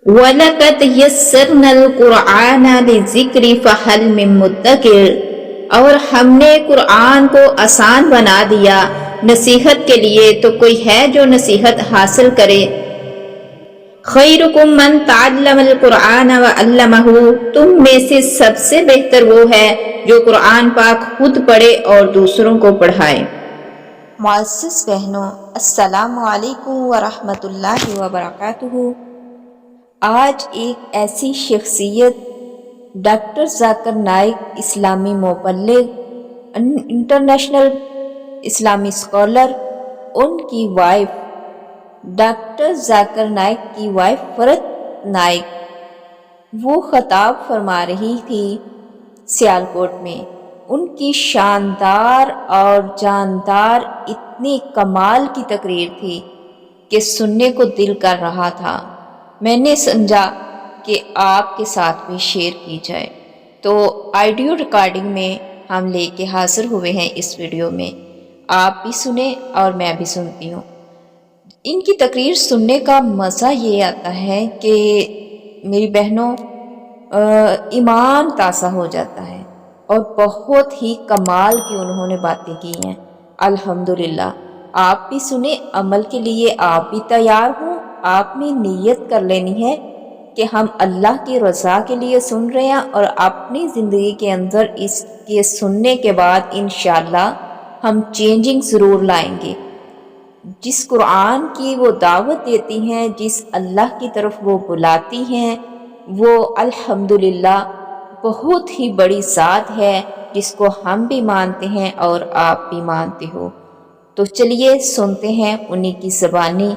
وَلَقَدْ يَسَّرْنَا الْقُرْآنَ لِلذِّكْرِ فَهَلْ مِن مُّدَّكِرٍ، اور ہم نے قرآن کو آسان بنا دیا نصیحت کے لیے، تو کوئی ہے جو نصیحت حاصل کرے۔ خَيْرُكُم مَّن تَعَلَّمَ الْقُرْآنَ وَعَلَّمَهُ، تم میں سے سب سے بہتر وہ ہے جو قرآن پاک خود پڑھے اور دوسروں کو پڑھائے۔ معزز بہنوں، السلام علیکم ورحمۃ اللہ وبرکاتہ۔ آج ایک ایسی شخصیت ڈاکٹر ذاکر نائک، اسلامی مبلغ، انٹرنیشنل اسلامی اسکالر، ان کی وائف ڈاکٹر ذاکر نائک کی وائف فرت نائک، وہ خطاب فرما رہی تھی سیالکوٹ میں۔ ان کی شاندار اور جاندار اتنی کمال کی تقریر تھی کہ سننے کو دل کر رہا تھا۔ میں نے سمجھا کہ آپ کے ساتھ بھی شیئر کی جائے، تو آڈیو ریکارڈنگ میں ہم لے کے حاضر ہوئے ہیں اس ویڈیو میں۔ آپ بھی سنیں اور میں بھی سنتی ہوں۔ ان کی تقریر سننے کا مزہ یہ آتا ہے کہ میری بہنوں ایمان تازہ ہو جاتا ہے، اور بہت ہی کمال کی انہوں نے باتیں کی ہیں۔ الحمدللہ، آپ بھی سنیں، عمل کے لیے آپ بھی تیار ہوں۔ آپ نے نیت کر لینی ہے کہ ہم اللہ کی رضا کے لیے سن رہے ہیں، اور اپنی زندگی کے اندر اس کے سننے کے بعد انشاءاللہ ہم چینجنگ ضرور لائیں گے۔ جس قرآن کی وہ دعوت دیتی ہیں، جس اللہ کی طرف وہ بلاتی ہیں، وہ الحمدللہ بہت ہی بڑی ذات ہے، جس کو ہم بھی مانتے ہیں اور آپ بھی مانتے ہو۔ تو چلیے سنتے ہیں انہی کی زبانی۔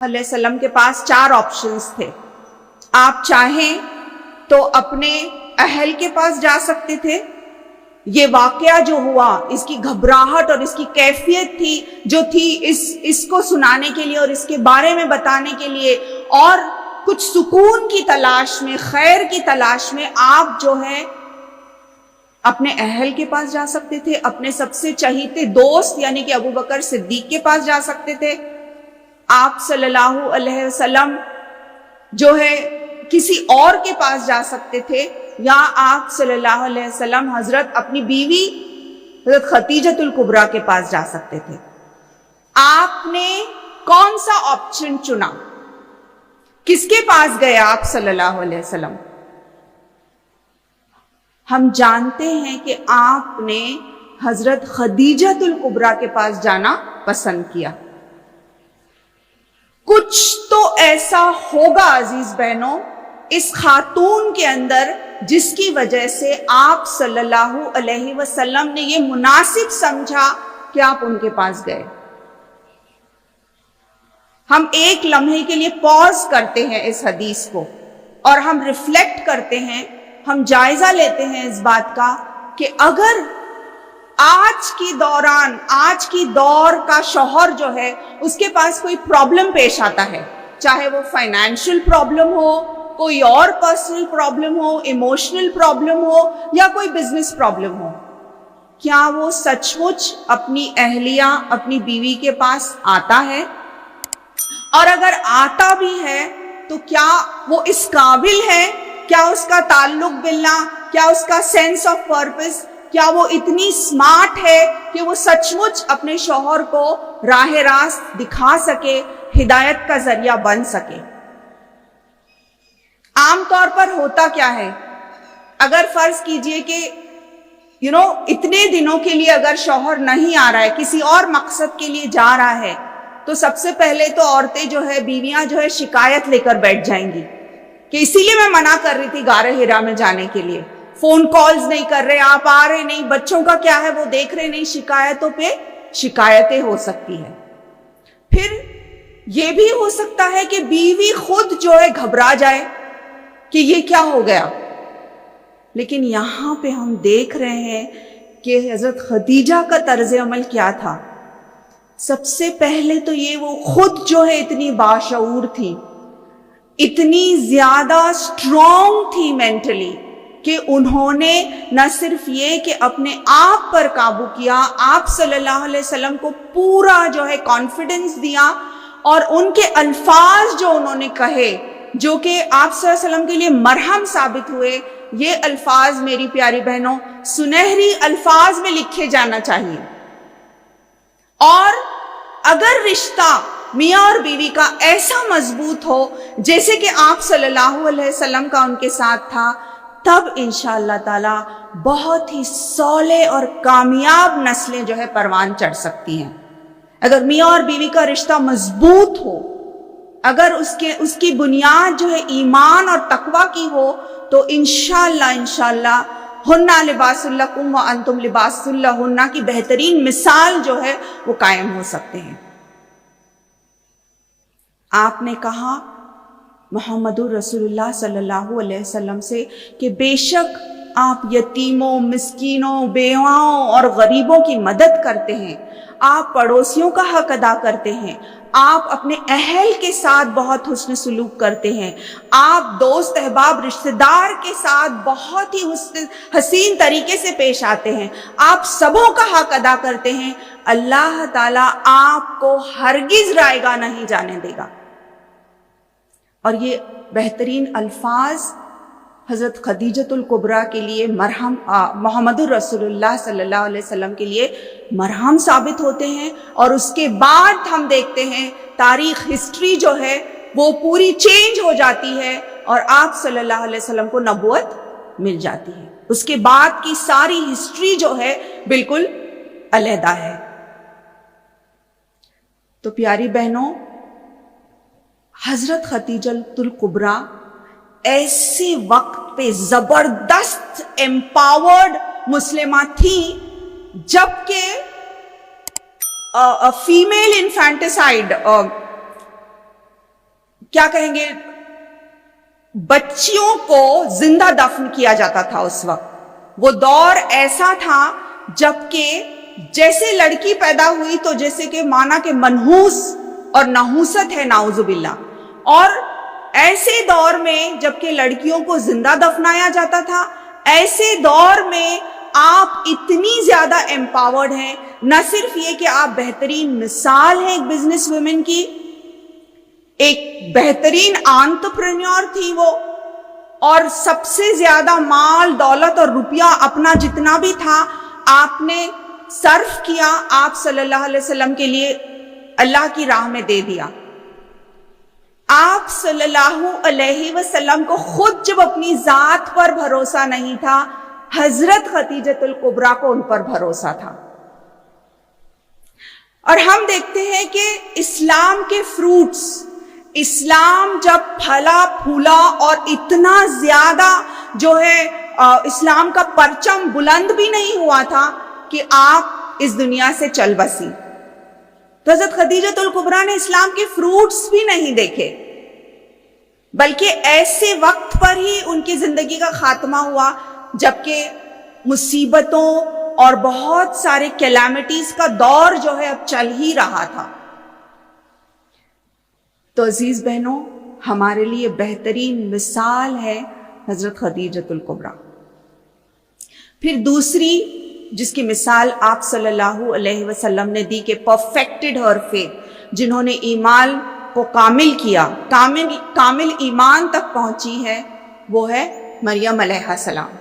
علیہ وسلم کے پاس 4 آپشنز تھے۔ آپ چاہیں تو اپنے اہل کے پاس جا سکتے تھے۔ یہ واقعہ جو ہوا، اس کی گھبراہٹ اور اس کی کیفیت تھی جو تھی اس کو سنانے کے لیے اور اس کے بارے میں بتانے کے لیے، اور کچھ سکون کی تلاش میں، خیر کی تلاش میں آپ جو ہے اپنے اہل کے پاس جا سکتے تھے، اپنے سب سے چہیتے دوست یعنی کہ ابوبکر صدیق کے پاس جا سکتے تھے۔ آپ صلی اللہ علیہ وسلم جو ہے کسی اور کے پاس جا سکتے تھے، یا آپ صلی اللہ علیہ وسلم حضرت اپنی بیوی حضرت خدیجۃ الکبریٰ کے پاس جا سکتے تھے۔ آپ نے کون سا آپشن چنا؟ کس کے پاس گئے آپ صلی اللہ علیہ وسلم؟ ہم جانتے ہیں کہ آپ نے حضرت خدیجۃ الکبریٰ کے پاس جانا پسند کیا۔ کچھ تو ایسا ہوگا عزیز بہنوں اس خاتون کے اندر، جس کی وجہ سے آپ صلی اللہ علیہ وسلم نے یہ مناسب سمجھا کہ آپ ان کے پاس گئے۔ ہم ایک لمحے کے لیے پاز کرتے ہیں اس حدیث کو، اور ہم ریفلیکٹ کرتے ہیں، ہم جائزہ لیتے ہیں اس بات کا کہ اگر آج کی دور کا شوہر جو ہے اس کے پاس کوئی پرابلم پیش آتا ہے، چاہے وہ فائنینشیل پرابلم ہو، کوئی اور پرسنل پرابلم ہو، ایموشنل پرابلم ہو، یا کوئی بزنس پرابلم ہو، کیا وہ سچ مچ اپنی اہلیہ، اپنی بیوی کے پاس آتا ہے؟ اور اگر آتا بھی ہے تو کیا وہ اس قابل ہے؟ کیا اس کا تعلق باللہ، کیا اس کا سینس آف پرپس، کیا وہ اتنی سمارٹ ہے کہ وہ سچ مچ اپنے شوہر کو راہ راست دکھا سکے، ہدایت کا ذریعہ بن سکے؟ عام طور پر ہوتا کیا ہے، اگر فرض کیجئے کہ اتنے دنوں کے لیے اگر شوہر نہیں آ رہا ہے، کسی اور مقصد کے لیے جا رہا ہے، تو سب سے پہلے تو عورتیں جو ہے، بیویاں جو ہے، شکایت لے کر بیٹھ جائیں گی کہ اسی لیے میں منع کر رہی تھی غار حرا میں جانے کے لیے، فون کالز نہیں کر رہے، آپ آ رہے نہیں، بچوں کا کیا ہے وہ دیکھ رہے نہیں، شکایتوں پہ شکایتیں ہو سکتی ہیں۔ پھر یہ بھی ہو سکتا ہے کہ بیوی خود جو ہے گھبرا جائے کہ یہ کیا ہو گیا۔ لیکن یہاں پہ ہم دیکھ رہے ہیں کہ حضرت خدیجہ کا طرز عمل کیا تھا۔ سب سے پہلے تو یہ وہ خود جو ہے اتنی باشعور تھی، اتنی زیادہ اسٹرانگ تھی مینٹلی، کہ انہوں نے نہ صرف یہ کہ اپنے آپ پر قابو کیا، آپ صلی اللہ علیہ وسلم کو پورا جو ہے کانفیڈنس دیا، اور ان کے الفاظ جو انہوں نے کہے جو کہ آپ صلی اللہ علیہ وسلم کے لیے مرہم ثابت ہوئے، یہ الفاظ میری پیاری بہنوں سنہری الفاظ میں لکھے جانا چاہیے. اور اگر رشتہ میاں اور بیوی کا ایسا مضبوط ہو جیسے کہ آپ صلی اللہ علیہ وسلم کا ان کے ساتھ تھا، تب انشاءاللہ تعالی بہت ہی صالح اور کامیاب نسلیں جو ہے پروان چڑھ سکتی ہیں. اگر میاں اور بیوی کا رشتہ مضبوط ہو، اگر اس کی بنیاد جو ہے ایمان اور تقوی کی ہو، تو انشاءاللہ ہنہ لباس لکم وانتم لباس لہن کی بہترین مثال جو ہے وہ قائم ہو سکتے ہیں. آپ نے کہا محمد رسول اللہ صلی اللہ علیہ وسلم سے کہ بے شک آپ یتیموں، مسکینوں، بیواؤں اور غریبوں کی مدد کرتے ہیں، آپ پڑوسیوں کا حق ادا کرتے ہیں، آپ اپنے اہل کے ساتھ بہت حسن سلوک کرتے ہیں، آپ دوست احباب رشتہ دار کے ساتھ بہت ہی حسین طریقے سے پیش آتے ہیں، آپ سبوں کا حق ادا کرتے ہیں. اللہ تعالیٰ آپ کو ہرگز رائیگاں نہیں جانے دے گا. اور یہ بہترین الفاظ حضرت خدیجۃ الکبریٰ کے لیے مرہم، محمد الرسول اللہ صلی اللہ علیہ وسلم کے لیے مرہم ثابت ہوتے ہیں. اور اس کے بعد ہم دیکھتے ہیں تاریخ، ہسٹری جو ہے وہ پوری چینج ہو جاتی ہے اور آپ صلی اللہ علیہ وسلم کو نبوت مل جاتی ہے. اس کے بعد کی ساری ہسٹری جو ہے بالکل علیحدہ ہے. تو پیاری بہنوں، حضرت خدیجۃ الکبریٰ ایسے وقت پہ زبردست امپاورڈ مسلمہ تھی جبکہ فیمیل انفینٹیسائیڈ، کیا کہیں گے، بچیوں کو زندہ دفن کیا جاتا تھا اس وقت. وہ دور ایسا تھا جبکہ جیسے لڑکی پیدا ہوئی تو جیسے کہ مانا کہ منحوس اور نحوست ہے، نعوذ باللہ. اور ایسے دور میں جبکہ لڑکیوں کو زندہ دفنایا جاتا تھا، ایسے دور میں آپ اتنی زیادہ امپاورڈ ہیں. نہ صرف یہ کہ آپ بہترین مثال ہیں ایک بزنس ویمن کی، ایک بہترین انٹرپرینیور تھی وہ، اور سب سے زیادہ مال دولت اور روپیہ اپنا جتنا بھی تھا آپ نے صرف کیا، آپ صلی اللہ علیہ وسلم کے لیے اللہ کی راہ میں دے دیا. آپ صلی اللہ علیہ وسلم کو خود جب اپنی ذات پر بھروسہ نہیں تھا، حضرت خدیجۃ الکبریٰ کو ان پر بھروسہ تھا. اور ہم دیکھتے ہیں کہ اسلام کے فروٹس، اسلام جب پھلا پھولا اور اتنا زیادہ جو ہے اسلام کا پرچم بلند بھی نہیں ہوا تھا کہ آپ اس دنیا سے چل بسی، تو حضرت خدیجۃ الکبریٰ نے اسلام کے فروٹس بھی نہیں دیکھے، بلکہ ایسے وقت پر ہی ان کی زندگی کا خاتمہ ہوا جبکہ مصیبتوں اور بہت سارے کیلیمٹیز کا دور جو ہے اب چل ہی رہا تھا. تو عزیز بہنوں، ہمارے لیے بہترین مثال ہے حضرت خدیجۃ الکبریٰ. پھر دوسری جس کی مثال آپ صلی اللہ علیہ وسلم نے دی کہ پرفیکٹڈ ہر فیتھ، جنہوں نے ایمان کو کامل کیا، کامل ایمان تک پہنچی ہے، وہ ہے مریم علیہ السلام.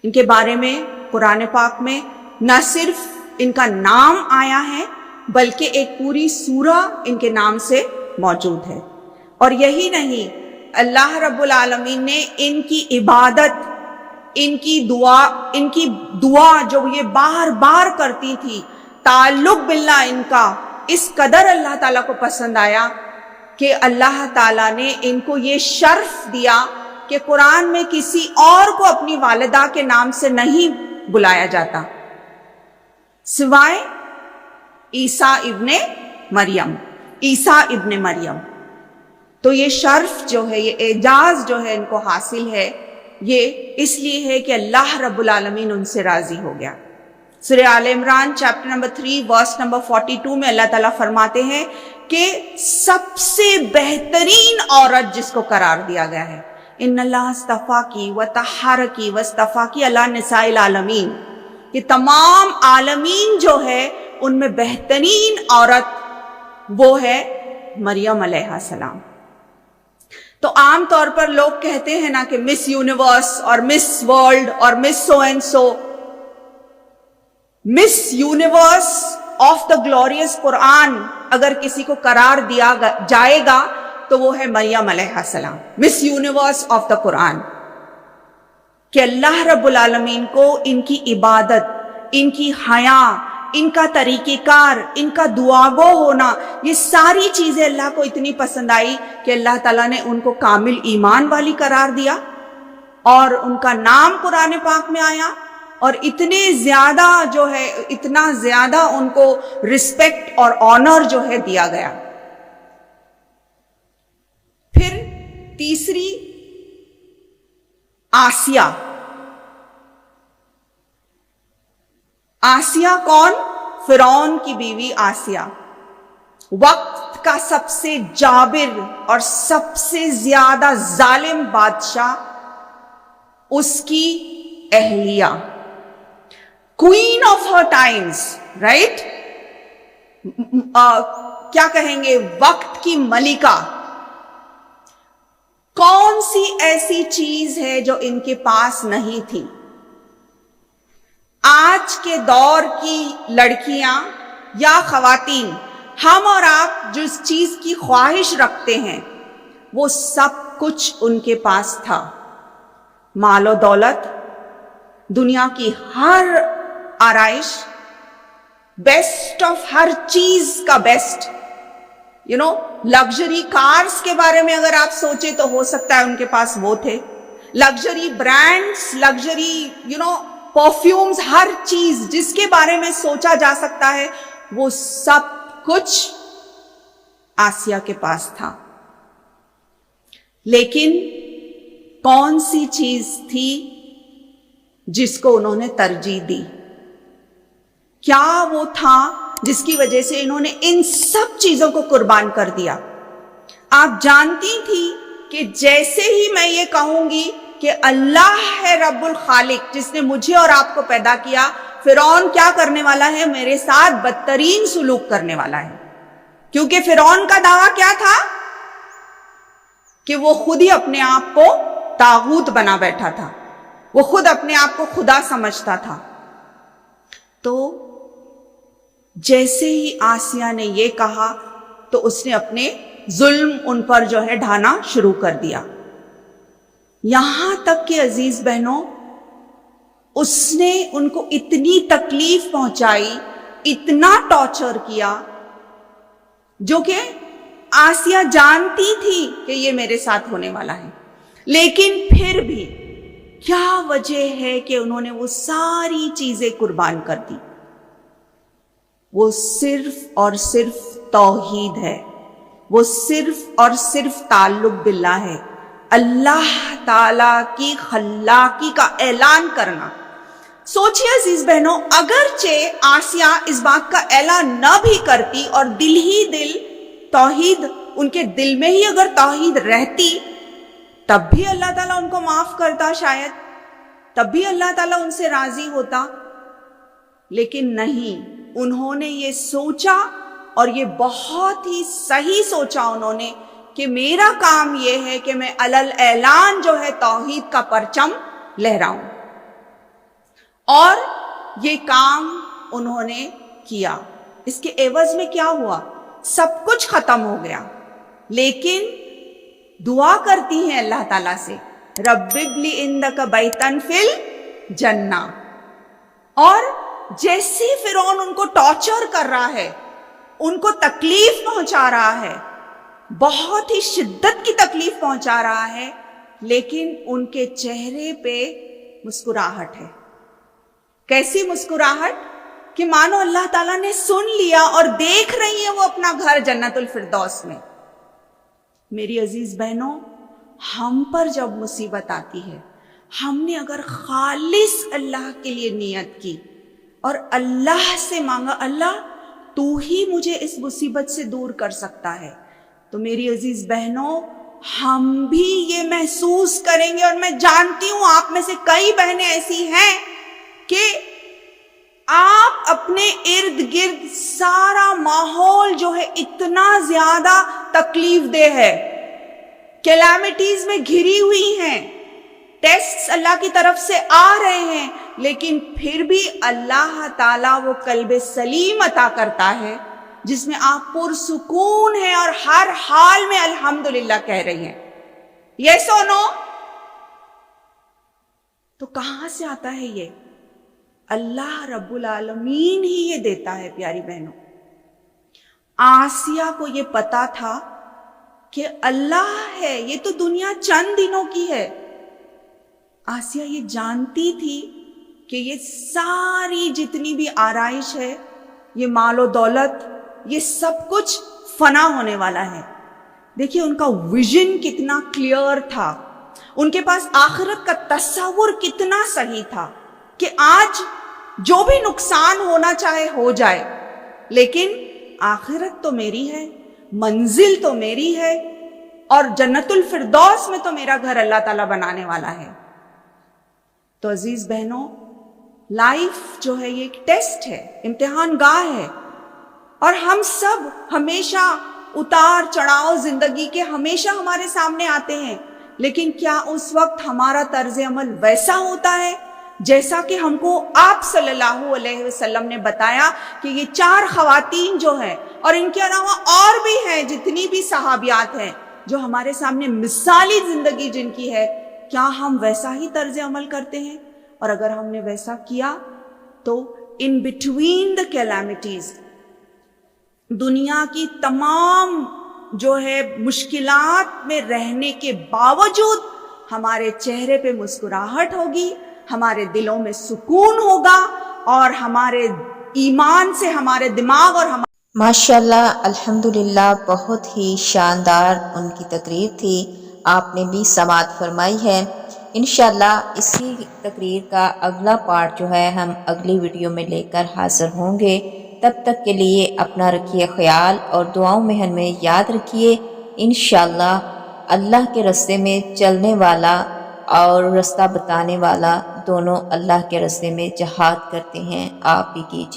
ان کے بارے میں قرآن پاک میں نہ صرف ان کا نام آیا ہے بلکہ ایک پوری سورہ ان کے نام سے موجود ہے. اور یہی نہیں، اللہ رب العالمین نے ان کی عبادت، ان کی دعا جو یہ بار بار کرتی تھی، تعلق باللہ ان کا اس قدر اللہ تعالیٰ کو پسند آیا کہ اللہ تعالیٰ نے ان کو یہ شرف دیا کہ قرآن میں کسی اور کو اپنی والدہ کے نام سے نہیں بلایا جاتا سوائے عیسیٰ ابن مریم. تو یہ شرف جو ہے، یہ اعزاز جو ہے ان کو حاصل ہے، یہ اس لیے ہے کہ اللہ رب العالمین ان سے راضی ہو گیا. سورہ آل عمران چیپٹر نمبر 3 ورس نمبر 42 میں اللہ تعالیٰ فرماتے ہیں کہ سب سے بہترین عورت جس کو قرار دیا گیا ہے، ان اللہ اصطفاکی و طہرکی و اصطفاکی علی نساء العالمین، کہ تمام عالمین جو ہے ان میں بہترین عورت وہ ہے مریم علیہ السلام. تو عام طور پر لوگ کہتے ہیں نا کہ مس یونیورس اور مس ورلڈ اور miss so and so. Miss universe of the glorious قرآن اگر کسی کو قرار دیا جائے گا تو وہ ہے مریم علیہ السلام, مس یونیورس آف دا قرآن. کہ اللہ رب العالمین کو ان کی عبادت, ان کی حیا, ان کا طریقہ کار, ان کا دعا گو ہونا, یہ ساری چیزیں اللہ کو اتنی پسند آئی کہ اللہ تعالیٰ نے ان کو کامل ایمان والی قرار دیا اور ان کا نام قرآن پاک میں آیا, اور اتنے زیادہ جو ہے, اتنا زیادہ ان کو رسپیکٹ اور آنر جو ہے دیا گیا. پھر تیسری آسیہ. آسیہ کون؟ فرعون کی بیوی آسیہ, وقت کا سب سے جابر اور سب سے زیادہ ظالم بادشاہ, اس کی اہلیہ, queen of her Times, right, کیا کہیں گے, وقت کی ملکہ. کون سی ایسی چیز ہے جو ان کے پاس نہیں تھی؟ آج کے دور کی لڑکیاں یا خواتین, ہم اور آپ جس چیز کی خواہش رکھتے ہیں وہ سب کچھ ان کے پاس تھا. مال و دولت, دنیا کی ہر آرائش, بیسٹ آف ہر چیز کا بیسٹ, لگژری کارز کے بارے میں اگر آپ سوچیں تو ہو سکتا ہے ان کے پاس وہ تھے. لگژری برانڈز, لگژری پرفیومز, ہر چیز جس کے بارے میں سوچا جا سکتا ہے وہ سب کچھ آسیہ کے پاس تھا. لیکن کون سی چیز تھی جس کو انہوں نے ترجیح دی؟ کیا وہ تھا جس کی وجہ سے انہوں نے ان سب چیزوں کو قربان کر دیا؟ آپ جانتی تھی کہ جیسے ہی میں یہ کہوں گی کہ اللہ ہے رب الخالق جس نے مجھے اور آپ کو پیدا کیا, فرعون کیا کرنے والا ہے؟ میرے ساتھ بدترین سلوک کرنے والا ہے. کیونکہ فرعون کا دعویٰ کیا تھا کہ وہ خود ہی اپنے آپ کو طاغوت بنا بیٹھا تھا, وہ خود اپنے آپ کو خدا سمجھتا تھا. تو جیسے ہی آسیہ نے یہ کہا تو اس نے اپنے ظلم ان پر جو ہے ڈھانا شروع کر دیا. یہاں تک کہ عزیز بہنوں, اس نے ان کو اتنی تکلیف پہنچائی, اتنا ٹارچر کیا, جو کہ آسیہ جانتی تھی کہ یہ میرے ساتھ ہونے والا ہے. لیکن پھر بھی کیا وجہ ہے کہ انہوں نے وہ ساری چیزیں قربان کر دی؟ وہ صرف اور صرف توحید ہے, وہ صرف اور صرف تعلق باللہ ہے, اللہ تعالی کی خلاقی کا اعلان کرنا. سوچئے عزیز بہنوں, اگرچہ آسیہ اس بات کا اعلان نہ بھی کرتی اور دل ہی دل توحید, ان کے دل میں ہی اگر توحید رہتی, تب بھی اللہ تعالیٰ ان کو معاف کرتا, شاید تب بھی اللہ تعالیٰ ان سے راضی ہوتا. لیکن نہیں, انہوں نے یہ سوچا, اور یہ بہت ہی صحیح سوچا انہوں نے, کہ میرا کام یہ ہے کہ میں علل اعلان جو ہے توحید کا پرچم لہراؤں. اور یہ کام انہوں نے کیا. اس کے عوض میں کیا ہوا؟ سب کچھ ختم ہو گیا. لیکن دعا کرتی ہیں اللہ تعالیٰ سے, رب ابنی عندک بیتن فی الجنہ. اور جیسے فرعون ان کو ٹارچر کر رہا ہے, ان کو تکلیف پہنچا رہا ہے, بہت ہی شدت کی تکلیف پہنچا رہا ہے, لیکن ان کے چہرے پہ مسکراہٹ ہے. کیسی مسکراہٹ؟ کہ مانو اللہ تعالیٰ نے سن لیا اور دیکھ رہی ہیں وہ اپنا گھر جنت الفردوس میں. میری عزیز بہنوں, ہم پر جب مصیبت آتی ہے, ہم نے اگر خالص اللہ کے لیے نیت کی اور اللہ سے مانگا, اللہ تو ہی مجھے اس مصیبت سے دور کر سکتا ہے, تو میری عزیز بہنوں, ہم بھی یہ محسوس کریں گے. اور میں جانتی ہوں آپ میں سے کئی بہنیں ایسی ہیں کہ آپ اپنے ارد گرد سارا ماحول جو ہے اتنا زیادہ تکلیف دہ ہے، کیلامیٹیز میں گھری ہوئی ہیں، ٹیسٹ اللہ کی طرف سے آ رہے ہیں، لیکن پھر بھی اللہ تعالیٰ وہ قلب سلیم عطا کرتا ہے جس میں آپ پرسکون ہیں اور ہر حال میں الحمدللہ کہہ رہی ہیں. یس اور نو؟ تو کہاں سے آتا ہے یہ؟ اللہ رب العالمین ہی یہ دیتا ہے. پیاری بہنوں، آسیہ کو یہ پتا تھا کہ اللہ ہے، یہ تو دنیا چند دنوں کی ہے. آسیہ یہ جانتی تھی کہ یہ ساری جتنی بھی آرائش ہے، یہ مال و دولت، یہ سب کچھ فنا ہونے والا ہے. دیکھیے ان کا ویژن کتنا کلیئر تھا، ان کے پاس آخرت کا تصور کتنا صحیح تھا کہ آج جو بھی نقصان ہونا چاہے ہو جائے، لیکن آخرت تو میری ہے، منزل تو میری ہے، اور جنت الفردوس میں تو میرا گھر اللہ تعالیٰ بنانے والا ہے. تو عزیز بہنوں، لائف جو ہے یہ ایک ٹیسٹ ہے، امتحان گاہ ہے، اور ہم سب ہمیشہ اتار چڑھاؤ زندگی کے ہمیشہ ہمارے سامنے آتے ہیں، لیکن کیا اس وقت ہمارا طرز عمل ویسا ہوتا ہے جیسا کہ ہم کو آپ صلی اللہ علیہ وسلم نے بتایا کہ یہ 4 خواتین جو ہیں، اور ان کے علاوہ اور بھی ہیں جتنی بھی صحابیات ہیں جو ہمارے سامنے مثالی زندگی جن کی ہے، کیا ہم ویسا ہی طرز عمل کرتے ہیں؟ اور اگر ہم نے ویسا کیا تو ان بٹوین دا کیلامیٹیز، دنیا کی تمام جو ہے مشکلات میں رہنے کے باوجود ہمارے چہرے پہ مسکراہٹ ہوگی، ہمارے دلوں میں سکون ہوگا، اور ہمارے ایمان سے ہمارے دماغ اور ماشاءاللہ، الحمدللہ، بہت ہی شاندار ان کی تقریر تھی. آپ نے بھی سماعت فرمائی ہے. انشاءاللہ اسی تقریر کا اگلا پارٹ جو ہے ہم اگلی ویڈیو میں لے کر حاضر ہوں گے. تب تک کے لیے اپنا رکھیے خیال اور دعاؤں میں ہمیں یاد رکھیے. انشاءاللہ اللہ کے راستے میں چلنے والا اور راستہ بتانے والا دونوں اللہ کے راستے میں جہاد کرتے ہیں. آپ بھی کیجیے.